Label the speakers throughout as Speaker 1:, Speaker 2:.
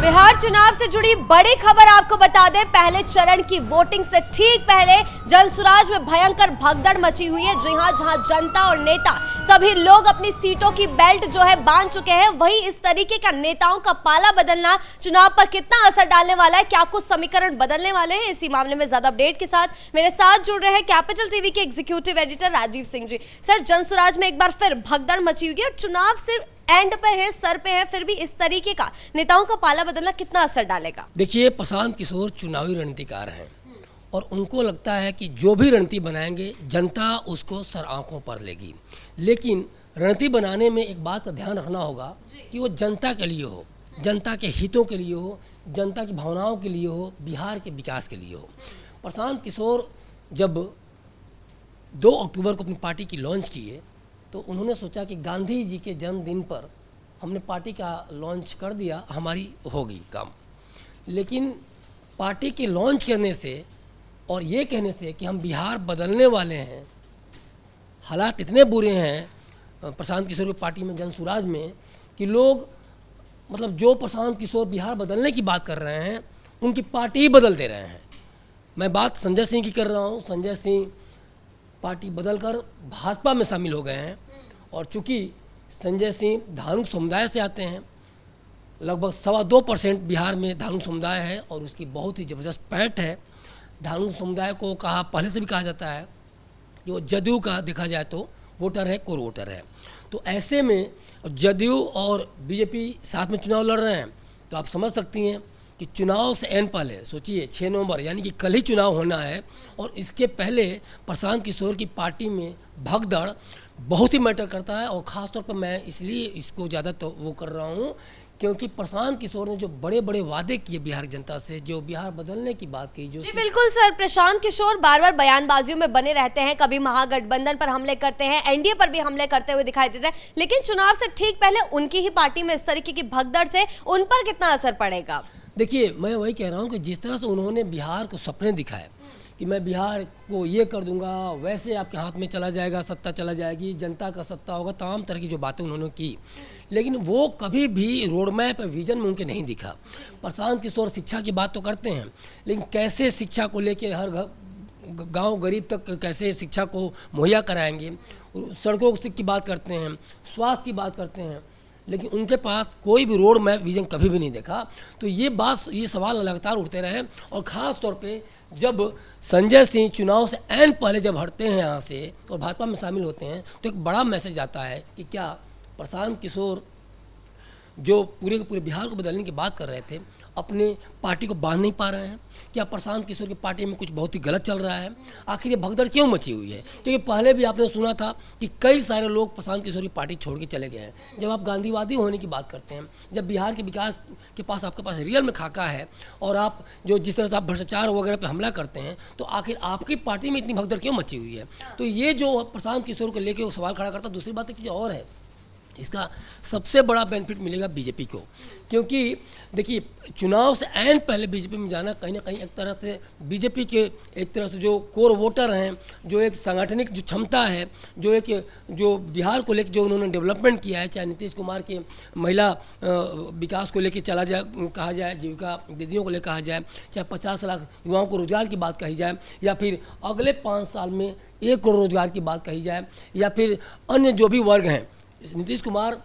Speaker 1: बिहार चुनाव से जुड़ी बड़ी खबर आपको बता दें। पहले चरण की वोटिंग से ठीक पहले जनसुराज में भयंकर भगदड़ मची हुई है। जी हां, जहां जनता और नेता सभी लोग अपनी सीटों की बेल्ट जो है बांध चुके हैं, वही इस तरीके का नेताओं का पाला बदलना चुनाव पर कितना असर डालने वाला है, क्या कुछ समीकरण बदलने वाले हैं, इसी मामले में ज्यादा अपडेट के साथ मेरे साथ जुड़ रहे हैं कैपिटल टीवी के executive editor Rajiv Singh ji. Sir, Jan Suraaj में एक बार फिर भगदड़ मची हुई है और चुनाव से एंड पे है, सर पे है, फिर भी इस तरीके का नेताओं का पाला बदलना कितना असर डालेगा?
Speaker 2: देखिए, प्रशांत किशोर चुनावी रणनीतिकार हैं और उनको लगता है कि जो भी रणनीति बनाएंगे जनता उसको सर आंखों पर लेगी। लेकिन रणनीति बनाने में एक बात का ध्यान रखना होगा कि वो जनता के लिए हो, जनता के हितों के लिए हो, जनता की भावनाओं के लिए हो, बिहार के विकास के लिए हो। प्रशांत किशोर जब 2 अक्टूबर को अपनी पार्टी की लॉन्च किए तो उन्होंने सोचा कि गांधी जी के जन्मदिन पर हमने पार्टी का लॉन्च कर दिया, हमारी होगी काम। लेकिन पार्टी के लॉन्च करने से और ये कहने से कि हम बिहार बदलने वाले हैं, हालात इतने बुरे हैं प्रशांत किशोर की पार्टी में, जनसुराज में, कि लोग मतलब जो प्रशांत किशोर बिहार बदलने की बात कर रहे हैं उनकी पार्टी ही बदल दे रहे हैं। मैं बात संजय सिंह की कर रहा हूँ। संजय सिंह पार्टी बदलकर भाजपा में शामिल हो गए हैं और चूंकि संजय सिंह धानुक समुदाय से आते हैं, लगभग 2.25% बिहार में धानुक समुदाय है और उसकी बहुत ही ज़बरदस्त पैठ है। धानुक समुदाय को पहले से भी कहा जाता है जो जदयू का देखा जाए तो वोटर है, कोर वोटर है। तो ऐसे में जदयू और बीजेपी साथ में चुनाव लड़ रहे हैं, तो आप समझ सकती हैं कि चुनाव से एन पहले सोचिए 6 नवंबर यानी कि कल ही चुनाव होना है और इसके पहले प्रशांत किशोर की पार्टी में भगदड़ बहुत ही मैटर करता है। और ख़ास तौर पर मैं इसलिए इसको ज़्यादा तो वो कर रहा हूँ क्योंकि प्रशांत किशोर ने जो बड़े बड़े वादे किए बिहार की जनता से, जो बिहार बदलने की बात की, जो
Speaker 1: जी बिल्कुल सर, प्रशांत किशोर बार बार बयानबाजियों में बने रहते हैं, कभी महागठबंधन पर हमले करते हैं, एनडीए पर भी हमले करते हुए दिखाई देते हैं, लेकिन चुनाव से ठीक पहले उनकी ही पार्टी में इस तरीके की भगदड़ से उन पर कितना असर पड़ेगा?
Speaker 2: देखिए, मैं वही कह रहा हूँ कि जिस तरह से उन्होंने बिहार को सपने दिखाए कि मैं बिहार को ये कर दूंगा, वैसे आपके हाथ में चला जाएगा, सत्ता चला जाएगी, जनता का सत्ता होगा, तमाम तरह की जो बातें उन्होंने की, लेकिन वो कभी भी रोड मैप विजन में उनके नहीं दिखा। प्रशांत किशोर शिक्षा की बात तो करते हैं, लेकिन कैसे शिक्षा को लेके हर गांव गरीब तक कैसे शिक्षा को मुहैया कराएंगे, सड़कों की बात करते हैं, स्वास्थ्य की बात करते हैं, लेकिन उनके पास कोई भी रोड मैप विजन कभी भी नहीं देखा। तो ये सवाल लगातार उठते रहे और ख़ास तौर पे जब संजय सिंह चुनाव से ऐन पहले जब हटते हैं यहाँ से और भाजपा में शामिल होते हैं तो एक बड़ा मैसेज आता है कि क्या प्रशांत किशोर जो पूरे के पूरे बिहार को बदलने की बात कर रहे थे अपने पार्टी को बांध नहीं पा रहे हैं? क्या प्रशांत किशोर की पार्टी में कुछ बहुत ही गलत चल रहा है? आखिर ये भगदड़ क्यों मची हुई है? क्योंकि पहले भी आपने सुना था कि कई सारे लोग प्रशांत किशोर की पार्टी छोड़ के चले गए हैं। जब आप गांधीवादी होने की बात करते हैं, जब बिहार के विकास के पास आपके पास रियल में खाका है और आप जो जिस तरह से आप भ्रष्टाचार वगैरह पर हमला करते हैं, तो आखिर आपकी पार्टी में इतनी भगदड़ क्यों मची हुई है? तो ये जो प्रशांत किशोर को लेकर सवाल खड़ा करता, दूसरी बात एक चीज़ और है, इसका सबसे बड़ा बेनिफिट मिलेगा बीजेपी को, क्योंकि देखिए चुनाव से ऐन पहले बीजेपी में जाना कहीं ना कहीं एक तरह से बीजेपी के एक तरह से जो कोर वोटर हैं, जो एक सांगठनिक जो क्षमता है, जो बिहार को लेकर जो उन्होंने डेवलपमेंट किया है, चाहे नीतीश कुमार के महिला विकास को लेकर कहा जाए, जीविका दीदियों को लेकर कहा जाए, चाहे 50 लाख युवाओं को रोजगार की बात कही जाए, या फिर अगले 5 साल में 1 करोड़ रोजगार की बात कही जाए, या फिर अन्य जो भी वर्ग हैं। नीतीश कुमार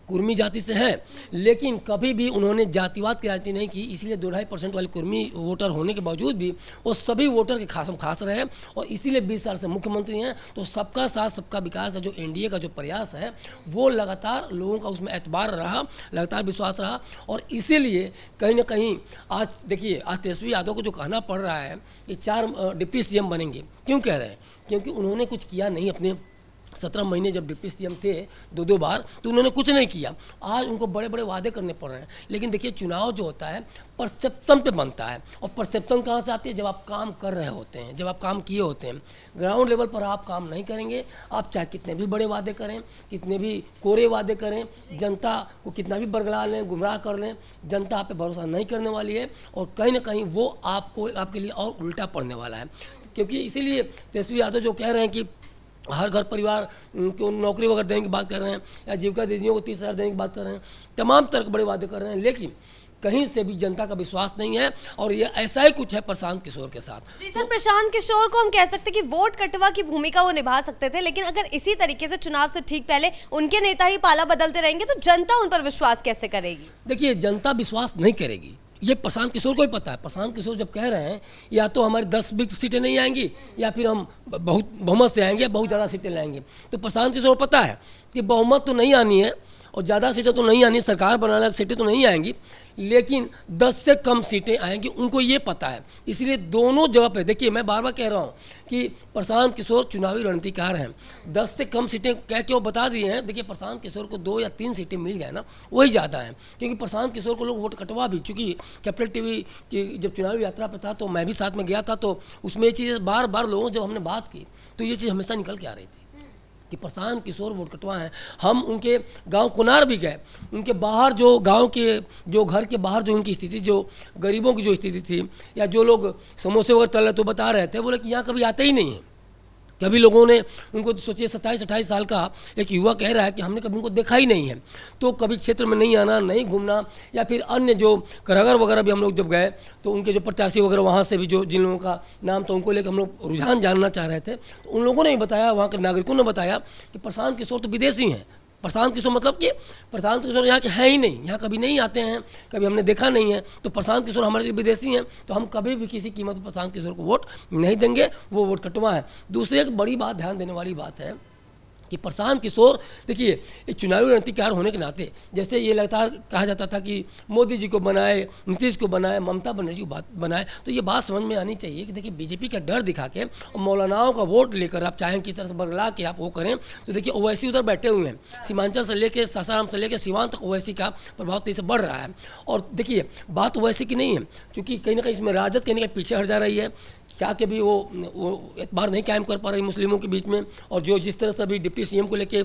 Speaker 2: कुर्मी जाति से हैं, लेकिन कभी भी उन्होंने जातिवाद की राजनीति नहीं की, इसलिए 2.5% वाले कुर्मी वोटर होने के बावजूद भी वो सभी वोटर के खास रहे और इसीलिए 20 साल से मुख्यमंत्री हैं। तो सबका साथ सबका विकास का जो एनडीए का जो प्रयास है वो लगातार लोगों का उसमें एतबार रहा, लगातार विश्वास रहा और इसीलिए कहीं ना कहीं आज देखिए, आज तेजस्वी यादव को जो कहना पड़ रहा है कि 4 डिप्टी सीएम बनेंगे, क्यों कह रहे हैं? क्योंकि उन्होंने कुछ किया नहीं। अपने 17 महीने जब डिप्टी सीएम थे 2 बार, तो उन्होंने कुछ नहीं किया। आज उनको बड़े बड़े वादे करने पड़ रहे हैं। लेकिन देखिए, चुनाव जो होता है परसेप्शन पे बनता है और परसेप्शन कहाँ से आती है? जब आप काम कर रहे होते हैं, जब आप काम किए होते हैं। ग्राउंड लेवल पर आप काम नहीं करेंगे, आप चाहे कितने भी बड़े वादे करें, कितने भी कोरे वादे करें, जनता को कितना भी बरगला लें, गुमराह कर लें, जनता आप पे भरोसा नहीं करने वाली है और कहीं ना कहीं वो आपके लिए और उल्टा पड़ने वाला है। क्योंकि इसीलिए तेजस्वी यादव जो कह रहे हैं कि हर घर परिवार को नौकरी वगैरह देने की बात कर रहे हैं या जीविका दीदियों को 30,000 देने की बात कर रहे हैं, तमाम तरह के बड़े वादे कर रहे हैं, लेकिन कहीं से भी जनता का विश्वास नहीं है, और ये ऐसा ही कुछ है प्रशांत किशोर के साथ।
Speaker 1: जी सर, प्रशांत किशोर को हम कह सकते हैं कि वोट कटवा की भूमिका वो निभा सकते थे, लेकिन अगर इसी तरीके से चुनाव से ठीक पहले उनके नेता ही पाला बदलते रहेंगे तो जनता उन पर विश्वास कैसे करेगी?
Speaker 2: देखिए, जनता विश्वास नहीं करेगी, ये प्रशांत किशोर को ही पता है। प्रशांत किशोर जब कह रहे हैं या तो हमारी 10-20 सीटें नहीं आएंगी, या फिर हम बहुत बहुमत से आएंगे, बहुत ज़्यादा सीटें लाएंगे, तो प्रशांत किशोर को पता है कि बहुमत तो नहीं आनी है और ज़्यादा सीटें तो नहीं आनी, सरकार बनाने की सीटें तो नहीं आएंगी, लेकिन 10 से कम सीटें आएंगी, उनको ये पता है। इसलिए दोनों जगह पे देखिए, मैं बार बार कह रहा हूँ कि प्रशांत किशोर चुनावी रणनीतिकार हैं। 10 से कम सीटें कह के वो बता दिए हैं। देखिए, प्रशांत किशोर को 2 या 3 सीटें मिल जाए ना, वही ज़्यादा है, क्योंकि प्रशांत किशोर को लोग वोट कटवा भी, चूँकि कैपिटल टीवी की जब चुनावी यात्रा पर था तो मैं भी साथ में गया था, तो उसमें ये चीज़ बार बार लोगों जब हमने बात की तो ये चीज़ हमेशा निकल के आ रही थी कि प्रशांत किशोर वोट कटवाए हैं। हम उनके गांव कुनार भी गए, उनके बाहर जो गांव के जो घर के बाहर जो उनकी स्थिति, जो गरीबों की जो स्थिति थी, या जो लोग समोसे वगैरह तल रहे तो बता रहे थे, बोले कि यहाँ कभी आते ही नहीं है। कभी लोगों ने उनको, सोचिए 27-28 साल का एक युवा कह रहा है कि हमने कभी उनको देखा ही नहीं है, तो कभी क्षेत्र में नहीं आना, नहीं घूमना, या फिर अन्य जो करागर वगैरह भी हम लोग जब गए तो उनके जो प्रत्याशी वगैरह वहाँ से भी जो जिन लोगों का नाम था उनको लेकर हम लोग रुझान जानना चाह रहे थे, तो उन लोगों ने भी बताया, वहाँ के नागरिकों ने बताया कि प्रशांत किशोर तो विदेशी हैं। प्रशांत किशोर मतलब कि प्रशांत किशोर यहाँ के हैं ही नहीं, यहाँ कभी नहीं आते हैं, कभी हमने देखा नहीं है, तो प्रशांत किशोर हमारे लिए विदेशी हैं, तो हम कभी भी किसी कीमत पर प्रशांत किशोर को वोट नहीं देंगे, वो वोट कटवा है। दूसरी एक बड़ी बात, ध्यान देने वाली बात है कि प्रशांत किशोर, देखिए, एक चुनावी रणनीतिकार होने के नाते, जैसे ये लगातार कहा जाता था कि मोदी जी को बनाए, नीतीश को बनाए, ममता बनर्जी को बनाए, तो ये बात समझ में आनी चाहिए कि देखिए, बीजेपी का डर दिखा के और मौलानाओं का वोट लेकर आप चाहें किस तरह से बदला के आप वो करें, तो देखिए ओवैसी उधर बैठे हुए हैं, सीमांचल से लेकर सासाराम से लेकर सीमांत तक ओवैसी का प्रभाव तेजी से बढ़ रहा है। और देखिए, बात ओवैसी की नहीं है, क्योंकि कहीं ना कहीं इसमें राजद कहीं ना कहीं पीछे हट जा रही है, चाह के भी वो एतबार नहीं कायम कर पा रही मुस्लिमों के बीच में। और जो जिस तरह से अभी डिप्टी सीएम को लेके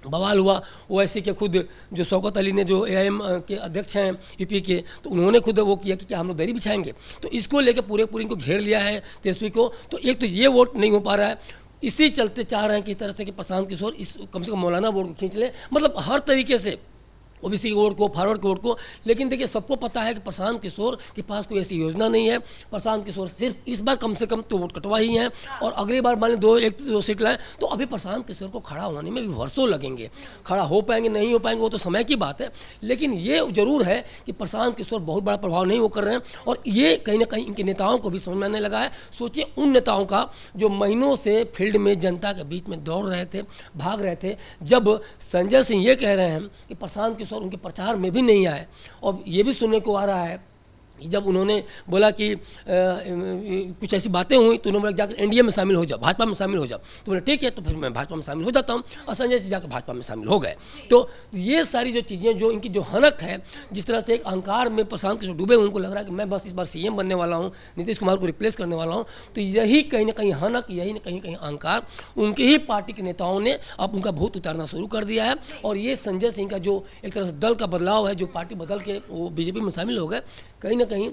Speaker 2: बवाल हुआ, ओवैसी के खुद जो शौकत अली ने, जो एआईएम के अध्यक्ष हैं यूपी के, तो उन्होंने खुद वो किया कि क्या हम लोग दरी बिछाएंगे, तो इसको लेकर पूरे इनको घेर लिया है तेजस्वी को। तो एक तो ये वोट नहीं हो पा रहा है, इसी चलते चाह रहे हैं किस तरह से कि प्रशांत किशोर इस कम से कम मौलाना वोट को खींच ले, मतलब हर तरीके से ओबीसी के वोट को, फॉरवर्ड के वोट को। लेकिन देखिए, सबको पता है कि प्रशांत किशोर के पास कोई ऐसी योजना नहीं है। प्रशांत किशोर सिर्फ इस बार कम से कम तो वोट कटवा ही हैं, और अगली बार मान ली 1-2 सीट लाएं तो अभी प्रशांत किशोर को खड़ा होने में भी वर्षों लगेंगे। खड़ा हो पाएंगे नहीं हो पाएंगे वो तो समय की बात है, लेकिन ये जरूर है कि प्रशांत किशोर बहुत बड़ा प्रभाव नहीं वो कर रहे हैं, और ये कहीं ना कहीं इनके नेताओं को भी समझ में आने लगा है। सोचिए उन नेताओं का जो महीनों से फील्ड में जनता के बीच में दौड़ रहे थे, भाग रहे थे, जब संजय सिंह ये कह रहे हैं कि प्रशांत किशोर उनके प्रचार में भी नहीं आए, और ये भी सुनने को आ रहा है जब उन्होंने बोला कि कुछ ऐसी बातें हुई तो उन्होंने बोला जाकर एनडीए में शामिल हो जाओ, भाजपा में शामिल हो जाओ, तो बोले ठीक है, तो फिर मैं भाजपा में शामिल हो जाता हूँ, और संजय सिंह जाकर भाजपा में शामिल हो गए। तो ये सारी जो चीज़ें, जो इनकी जो हनक है, जिस तरह से एक अहंकार में प्रशांत किशोर डूबे, उनको लग रहा है कि मैं बस इस बार सीएम बनने वाला हूँ, नीतीश कुमार को रिप्लेस करने वाला हूँ, तो यही कहीं ना कहीं हनक, यही ना कहीं कहीं अहंकार उनके ही पार्टी के नेताओं ने अब उनका भूत उतारना शुरू कर दिया है। और ये संजय सिंह का जो एक तरह से दल का बदलाव है, जो पार्टी बदल के वो बीजेपी में शामिल हो गए, कहीं ना कहीं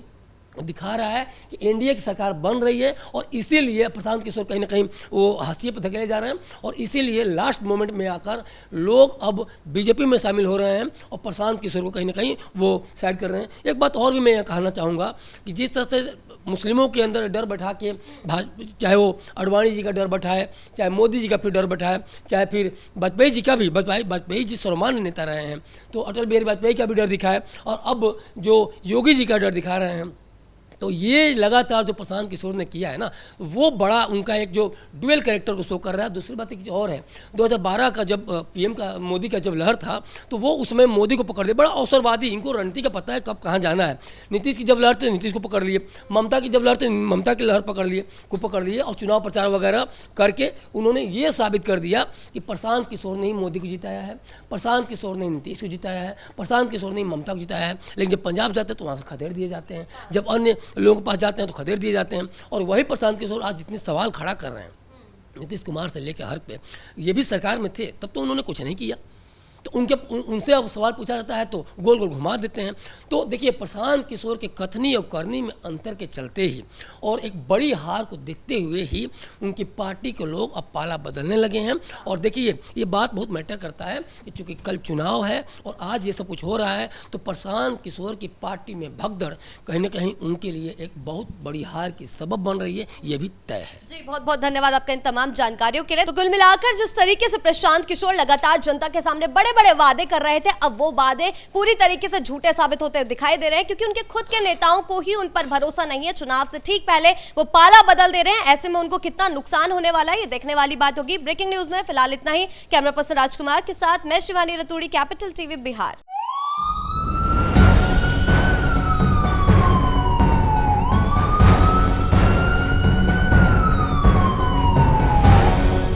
Speaker 2: दिखा रहा है कि एनडीए की सरकार बन रही है, और इसीलिए प्रशांत किशोर कहीं ना कहीं वो हाशिए पर धकेले जा रहे हैं, और इसीलिए लास्ट मोमेंट में आकर लोग अब बीजेपी में शामिल हो रहे हैं और प्रशांत किशोर को कहीं ना कहीं वो साइड कर रहे हैं। एक बात और भी मैं यह कहना चाहूँगा कि जिस तरह से मुस्लिमों के अंदर डर बैठा के, चाहे वो अडवाणी जी का डर बैठाए, चाहे मोदी जी का फिर डर बैठाए, चाहे फिर वाजपेयी जी का भी, वाजपेयी जी सर्वमान्य नेता रहे हैं, तो अटल बिहारी वाजपेयी का भी डर दिखाए, और अब जो योगी जी का डर दिखा रहे हैं, तो ये लगातार जो प्रशांत किशोर ने किया है ना, वो बड़ा उनका एक जो डुअल कैरेक्टर को शो कर रहा है। दूसरी बात एक और है, 2012 का जब पीएम का मोदी का जब लहर था, तो वो उसमें मोदी को पकड़ लिया, बड़ा अवसरवादी, इनको रणनीति का पता है कब कहाँ जाना है। नीतीश की जब लहर थे नीतीश को पकड़ लिए, ममता की जब लहर थे ममता की लहर पकड़ लिए, और चुनाव प्रचार वगैरह करके उन्होंने ये साबित कर दिया कि प्रशांत किशोर ने ही मोदी को जिताया है, प्रशांत किशोर ने नीतीश को जिताया है, प्रशांत किशोर ने ममता को जिताया है। लेकिन जब पंजाब जाते हैं तो वहाँ से खदेड़ दिए जाते हैं, जब अन्य लोगों के पास जाते हैं तो खदेड़ दिए जाते हैं। और वही प्रशांत किशोर आज जितने सवाल खड़ा कर रहे हैं नीतीश कुमार से लेकर हर पे, ये भी सरकार में थे तब तो उन्होंने कुछ नहीं किया, तो उनसे अब सवाल पूछा जाता है तो गोल गोल घुमा देते हैं। तो देखिए, प्रशांत किशोर के कथनी और करनी में अंतर के चलते ही और एक बड़ी हार को देखते हुए ही उनकी पार्टी के लोग अब पाला बदलने लगे हैं। और देखिए, ये बात बहुत मैटर करता है कि चूंकि कल चुनाव है और आज ये सब कुछ हो रहा है, तो प्रशांत किशोर की पार्टी में भगदड़ कहीं ना कहीं उनके लिए एक बहुत बड़ी हार की सबब बन रही है, ये भी तय है।
Speaker 1: जी, बहुत बहुत धन्यवाद आपका इन तमाम जानकारियों के लिए। तो कुल मिलाकर जिस तरीके से प्रशांत किशोर लगातार जनता के सामने बड़े बड़े वादे कर रहे थे, अब वो वादे पूरी तरीके से झूठे साबित होते दिखाई दे रहे हैं, क्योंकि उनके खुद के नेताओं को ही उन पर भरोसा नहीं है। चुनाव से ठीक पहले वो पाला बदल दे रहे हैं। ऐसे में उनको कितना नुकसान होने वाला है, ये देखने वाली बात होगी। ब्रेकिंग न्यूज में फिलहाल इतना ही। कैमरा पर्सन राजकुमार के साथ मैं शिवानी रतूड़ी, कैपिटल टीवी बिहार।